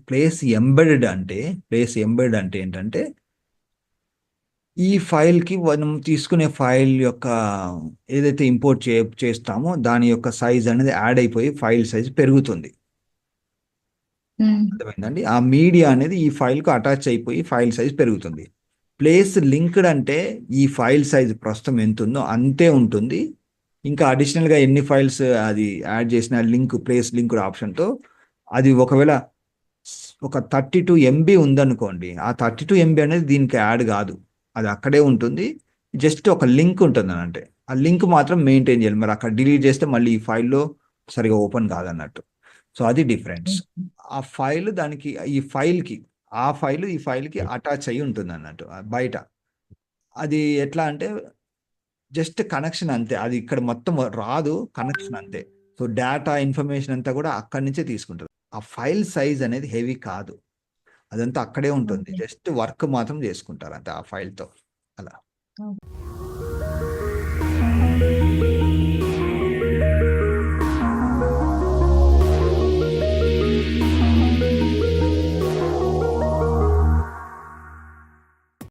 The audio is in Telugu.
ప్లేస్ ఎంబెడెడ్ అంటే ఏంటంటే ఈ ఫైల్కి మనం తీసుకునే ఫైల్ యొక్క ఏదైతే ఇంపోర్ట్ చేస్తామో దాని యొక్క సైజ్ అనేది యాడ్ అయిపోయి ఫైల్ సైజ్ పెరుగుతుంది. అర్థమైందండి? ఆ మీడియా అనేది ఈ ఫైల్కు అటాచ్ అయిపోయి ఫైల్ సైజ్ పెరుగుతుంది. ప్లేస్ లింక్డ్ అంటే ఈ ఫైల్ సైజ్ ప్రస్తుతం ఎంత ఉందో అంతే ఉంటుంది. ఇంకా అడిషనల్గా ఎన్ని ఫైల్స్ అది యాడ్ చేసిన ప్లేస్ లింక్డ్ ఆప్షన్తో అది ఒకవేళ ఒక 32 MB ఉందనుకోండి, ఆ 32 MB అనేది దీనికి యాడ్ కాదు, అది అక్కడే ఉంటుంది. జస్ట్ ఒక లింక్ ఉంటుంది అని అంటే ఆ లింక్ మాత్రం మెయింటైన్ చేయాలి. మరి అక్కడ డిలీట్ చేస్తే మళ్ళీ ఈ ఫైల్లో సరిగా ఓపెన్ కాదన్నట్టు. సో అది డిఫరెన్స్. ఆ ఫైల్ దానికి ఈ ఫైల్కి ఆ ఫైల్ ఈ ఫైల్కి అటాచ్ అయ్యి ఉంటుంది అన్నట్టు బయట. అది ఎట్లా అంటే జస్ట్ కనెక్షన్ అంతే, అది ఇక్కడ మొత్తం రాదు, కనెక్షన్ అంతే. సో డేటా ఇన్ఫర్మేషన్ అంతా కూడా అక్కడి నుంచే తీసుకుంటుంది. ఆ ఫైల్ సైజ్ అనేది హెవీ కాదు, అదంతా అక్కడే ఉంటుంది. జస్ట్ వర్క్ మాత్రం చేసుకుంటారు అంతే ఆ ఫైల్తో అలా.